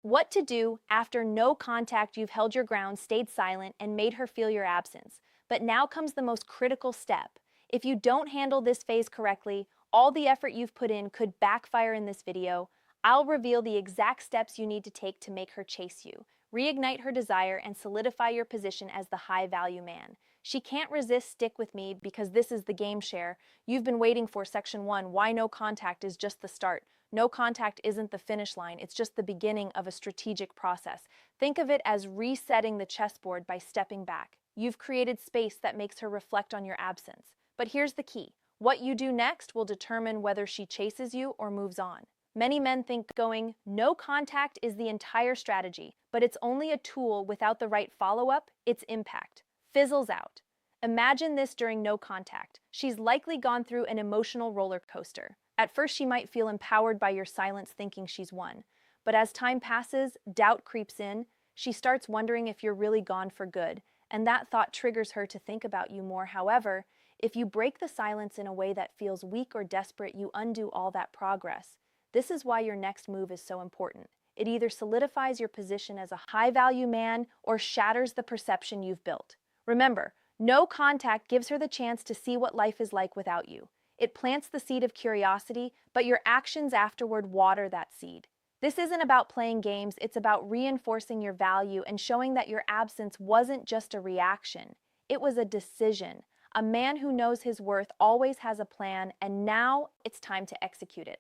What to do after no contact, you've held your ground, stayed silent, and made her feel your absence. But now comes the most critical step. If you don't handle this phase correctly, all the effort you've put in could backfire in this video. I'll reveal the exact steps you need to take to make her chase you, reignite her desire, and solidify your position as the high-value man. She can't resist. Stick with me because this is the game share you've been waiting for. Section 1: Why no contact is just the start. No contact isn't the finish line, it's just the beginning of a strategic process. Think of it as resetting the chessboard by stepping back. You've created space that makes her reflect on your absence. But here's the key: what you do next will determine whether she chases you or moves on. Many men think going no contact is the entire strategy, but it's only a tool. Without the right follow-up, its impact fizzles out. Imagine this: during no contact, she's likely gone through an emotional roller coaster. At first, she might feel empowered by your silence, thinking she's won. But as time passes, doubt creeps in. She starts wondering if you're really gone for good, and that thought triggers her to think about you more. However, if you break the silence in a way that feels weak or desperate, you undo all that progress. This is why your next move is so important. It either solidifies your position as a high-value man or shatters the perception you've built. Remember, no contact gives her the chance to see what life is like without you. It plants the seed of curiosity, but your actions afterward water that seed. This isn't about playing games, it's about reinforcing your value and showing that your absence wasn't just a reaction. It was a decision. A man who knows his worth always has a plan, and now it's time to execute it.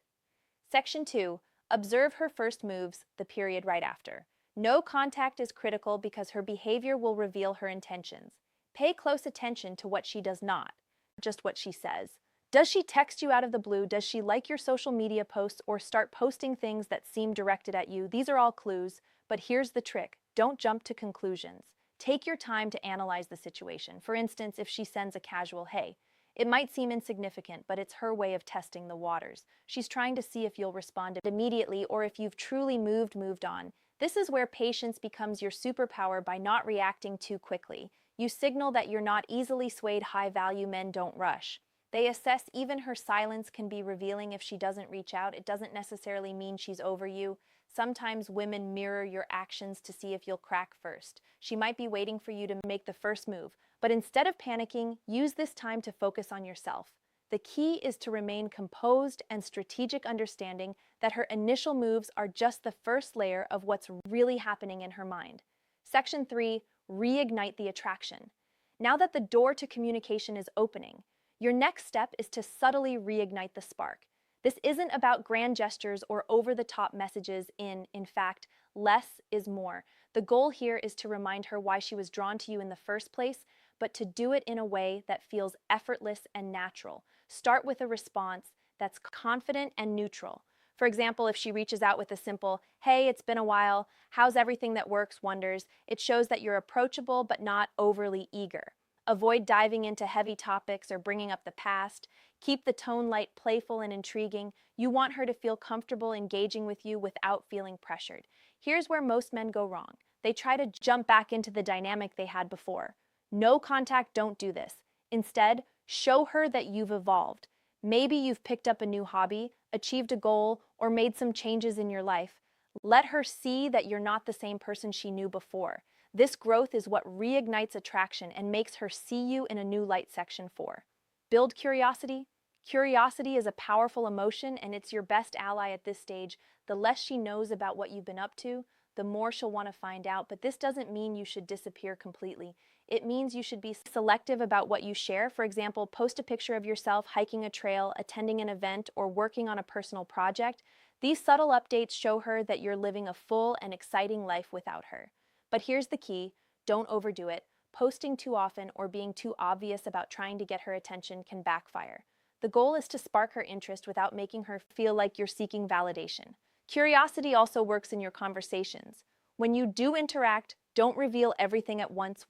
Section 2: Observe her first moves, the period right after. No contact is critical because her behavior will reveal her intentions. Pay close attention to what she does not, just what she says. Does she text you out of the blue? Does she like your social media posts or start posting things that seem directed at you? These are all clues, but here's the trick: don't jump to conclusions. Take your time to analyze the situation. For instance, if she sends a casual "hey," it might seem insignificant, but it's her way of testing the waters. She's trying to see if you'll respond immediately or if you've truly moved on. This is where patience becomes your superpower. By not reacting too quickly, you signal that you're not easily swayed. High-value men don't rush. They assess. Even her silence can be revealing. If she doesn't reach out, it doesn't necessarily mean she's over you. Sometimes women mirror your actions to see if you'll crack first. She might be waiting for you to make the first move, but instead of panicking, use this time to focus on yourself. The key is to remain composed and strategic, understanding that her initial moves are just the first layer of what's really happening in her mind. Section 3: Reignite the attraction. Now that the door to communication is opening, your next step is to subtly reignite the spark. This isn't about grand gestures or over-the-top messages. In fact, less is more. The goal here is to remind her why she was drawn to you in the first place, but to do it in a way that feels effortless and natural. Start with a response that's confident and neutral. For example, if she reaches out with a simple "hey, it's been a while, how's everything?" that works wonders. It shows that you're approachable but not overly eager. Avoid diving into heavy topics or bringing up the past. Keep the tone light, playful, and intriguing. You want her to feel comfortable engaging with you without feeling pressured. Here's where most men go wrong. They try to jump back into the dynamic they had before. No contact, don't do this. Instead, show her that you've evolved. Maybe you've picked up a new hobby, achieved a goal, or made some changes in your life. Let her see that you're not the same person she knew before. This growth is what reignites attraction and makes her see you in a new light. Section 4: Build curiosity. Curiosity is a powerful emotion, and it's your best ally at this stage. The less she knows about what you've been up to, the more she'll want to find out. But this doesn't mean you should disappear completely. It means you should be selective about what you share. For example, post a picture of yourself hiking a trail, attending an event, or working on a personal project. These subtle updates show her that you're living a full and exciting life without her. But here's the key: don't overdo it. Posting too often or being too obvious about trying to get her attention can backfire. The goal is to spark her interest without making her feel like you're seeking validation. Curiosity also works in your conversations. When you do interact, don't reveal everything at once.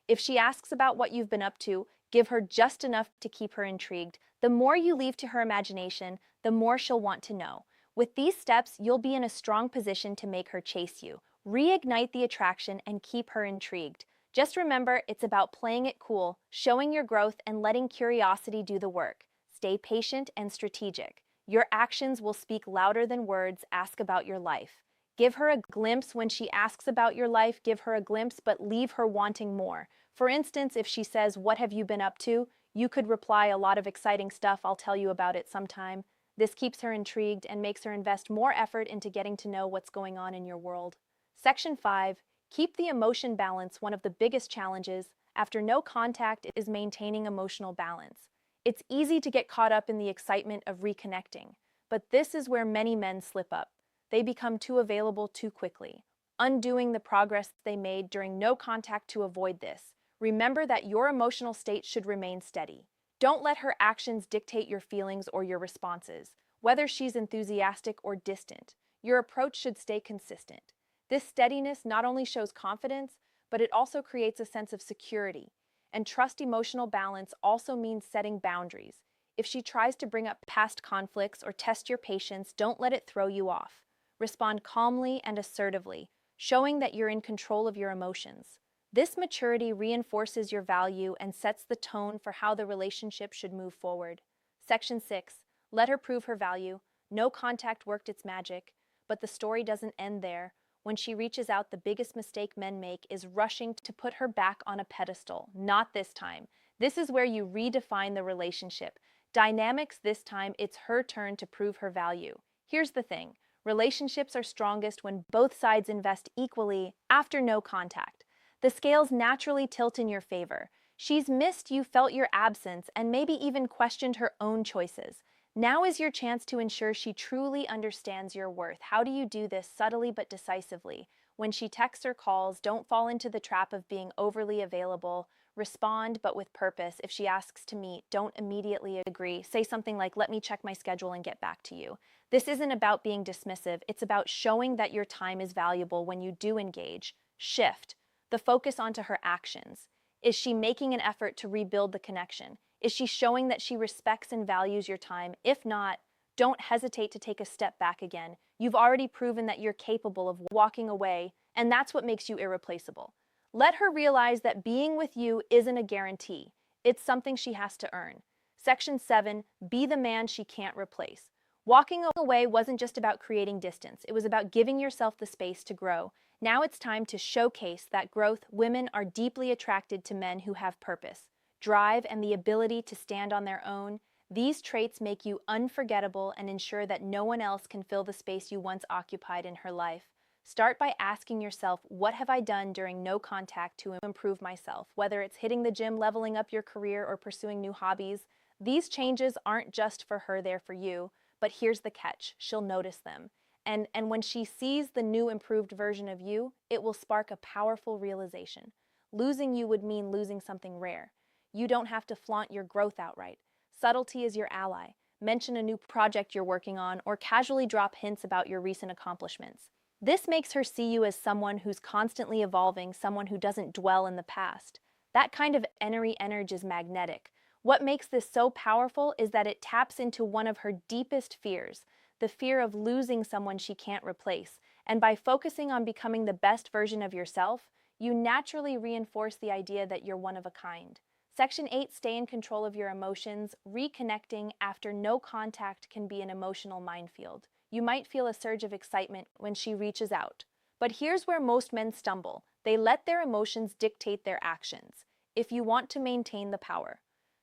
If she asks about what you've been up to, give her just enough to keep her intrigued. The more you leave to her imagination, the more she'll want to know. With these steps, you'll be in a strong position to make her chase you, reignite the attraction, and keep her intrigued. Just remember, it's about playing it cool, showing your growth, and letting curiosity do the work. Stay patient and strategic. Your actions will speak louder than words. Ask about your life. Give her a glimpse when she asks about your life, give her a glimpse, but leave her wanting more. For instance, if she says, "What have you been up to?" you could reply, "A lot of exciting stuff, I'll tell you about it sometime." This keeps her intrigued and makes her invest more effort into getting to know what's going on in your world. Section 5. Keep the emotion balance. One of the biggest challenges after no contact is maintaining emotional balance. It's easy to get caught up in the excitement of reconnecting, but this is where many men slip up. They become too available too quickly, undoing the progress they made during no contact. To avoid this, remember that your emotional state should remain steady. Don't let her actions dictate your feelings or your responses. Whether she's enthusiastic or distant, your approach should stay consistent. This steadiness not only shows confidence, but it also creates a sense of security. And trust. Emotional balance also means setting boundaries. If she tries to bring up past conflicts or test your patience, don't let it throw you off. Respond calmly and assertively, showing that you're in control of your emotions. This maturity reinforces your value and sets the tone for how the relationship should move forward. Section 6. Let her prove her value. No contact worked its magic, but the story doesn't end there. When she reaches out, the biggest mistake men make is rushing to put her back on a pedestal. Not this time. This is where you redefine the relationship. Dynamics. This time, it's her turn to prove her value. Here's the thing. Relationships are strongest when both sides invest equally after no contact. The scales naturally tilt in your favor. She's missed you, felt your absence, and maybe even questioned her own choices. Now is your chance to ensure she truly understands your worth. How do you do this? Subtly but decisively. When she texts or calls, don't fall into the trap of being overly available. Respond, but with purpose. If she asks to meet, don't immediately agree. Say something like, "Let me check my schedule and get back to you." This isn't about being dismissive. It's about showing that your time is valuable. When you do engage, shift the focus onto her actions. Is she making an effort to rebuild the connection? Is she showing that she respects and values your time? If not, don't hesitate to take a step back again. You've already proven that you're capable of walking away, and that's what makes you irreplaceable. Let her realize that being with you isn't a guarantee. It's something she has to earn. Section 7. Be the man she can't replace. Walking away wasn't just about creating distance. It was about giving yourself the space to grow. Now it's time to showcase that growth. Women are deeply attracted to men who have purpose, drive, and the ability to stand on their own. These traits make you unforgettable and ensure that no one else can fill the space you once occupied in her life. Start by asking yourself, what have I done during no contact to improve myself? Whether it's hitting the gym, leveling up your career, or pursuing new hobbies, these changes aren't just for her, they're for you. But here's the catch, she'll notice them. And when she sees the new improved version of you, it will spark a powerful realization. Losing you would mean losing something rare. You don't have to flaunt your growth outright. Subtlety is your ally. Mention a new project you're working on or casually drop hints about your recent accomplishments. This makes her see you as someone who's constantly evolving, someone who doesn't dwell in the past. That kind of energy is magnetic. What makes this so powerful is that it taps into one of her deepest fears, the fear of losing someone she can't replace. And by focusing on becoming the best version of yourself, you naturally reinforce the idea that you're one of a kind. Section 8. Stay in control of your emotions. Reconnecting after no contact can be an emotional minefield. You might feel a surge of excitement when she reaches out. But here's where most men stumble. They let their emotions dictate their actions. If you want to maintain the power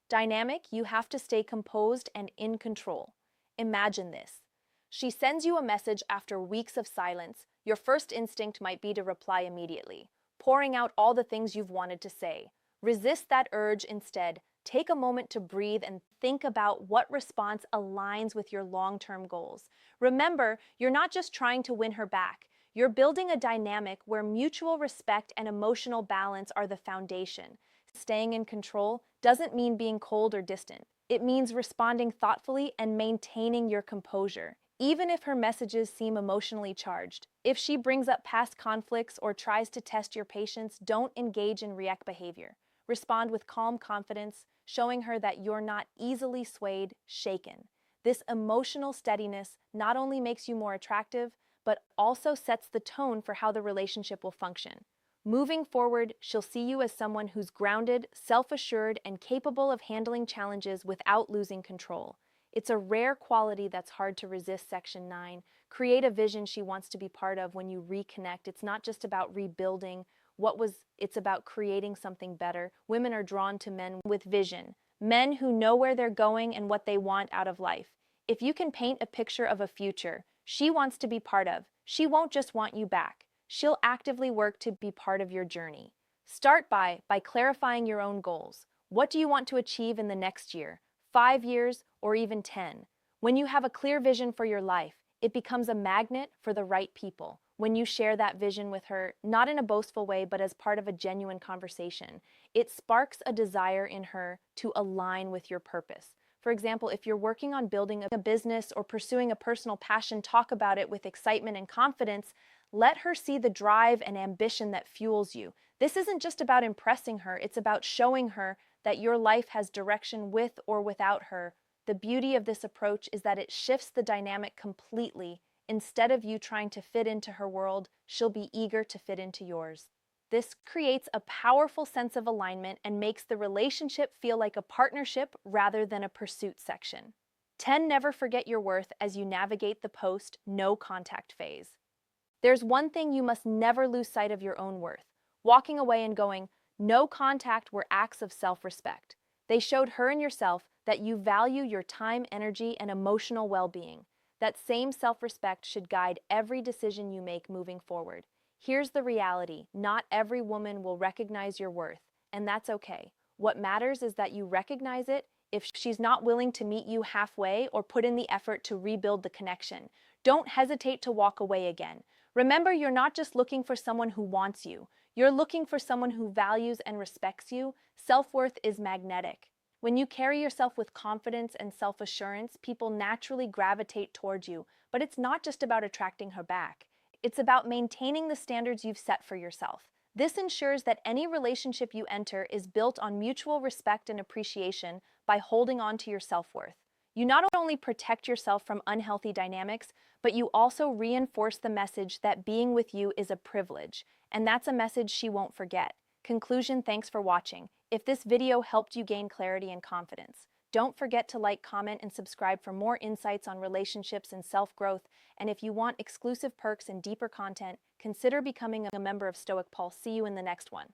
dynamic, you have to stay composed and in control. Imagine this. She sends you a message after weeks of silence. Your first instinct might be to reply immediately, pouring out all the things you've wanted to say. Resist that urge instead. Take a moment to breathe and think about what response aligns with your long-term goals. Remember, you're not just trying to win her back. You're building a dynamic where mutual respect and emotional balance are the foundation. Staying in control doesn't mean being cold or distant. It means responding thoughtfully and maintaining your composure, even if her messages seem emotionally charged. If she brings up past conflicts or tries to test your patience, don't engage in react behavior. Respond with calm confidence, showing her that you're not easily swayed, shaken. This emotional steadiness not only makes you more attractive, but also sets the tone for how the relationship will function. Moving forward, she'll see you as someone who's grounded, self-assured, and capable of handling challenges without losing control. It's a rare quality that's hard to resist. Section 9. Create a vision she wants to be part of. When you reconnect, it's not just about rebuilding it's about creating something better. Women are drawn to men with vision, men who know where they're going and what they want out of life. If you can paint a picture of a future she wants to be part of, she won't just want you back. She'll actively work to be part of your journey. Start by clarifying your own goals. What do you want to achieve in the next year, 5 years, or even 10? When you have a clear vision for your life, it becomes a magnet for the right people. When you share that vision with her, not in a boastful way, but as part of a genuine conversation, it sparks a desire in her to align with your purpose. For example, if you're working on building a business or pursuing a personal passion, talk about it with excitement and confidence. Let her see the drive and ambition that fuels you. This isn't just about impressing her, it's about showing her that your life has direction with or without her. The beauty of this approach is that it shifts the dynamic completely. Instead of you trying to fit into her world, she'll be eager to fit into yours. This creates a powerful sense of alignment and makes the relationship feel like a partnership rather than a pursuit. Section 10. Never forget your worth as you navigate the post-no contact phase. There's one thing you must never lose sight of: your own worth. Walking away and going, no contact, were acts of self-respect. They showed her and yourself that you value your time, energy, and emotional well-being. That same self-respect should guide every decision you make moving forward. Here's the reality: not every woman will recognize your worth, and that's okay. What matters is that you recognize it. If she's not willing to meet you halfway or put in the effort to rebuild the connection, don't hesitate to walk away again. Remember, you're not just looking for someone who wants you. You're looking for someone who values and respects you. Self-worth is magnetic. When you carry yourself with confidence and self-assurance, people naturally gravitate towards you. But it's not just about attracting her back. It's about maintaining the standards you've set for yourself. This ensures that any relationship you enter is built on mutual respect and appreciation. By holding on to your self-worth, you not only protect yourself from unhealthy dynamics, but you also reinforce the message that being with you is a privilege, and that's a message she won't forget. Conclusion: thanks for watching. If this video helped you gain clarity and confidence, don't forget to like, comment, and subscribe for more insights on relationships and self-growth. And if you want exclusive perks and deeper content, consider becoming a member of Stoic Pulse. See you in the next one.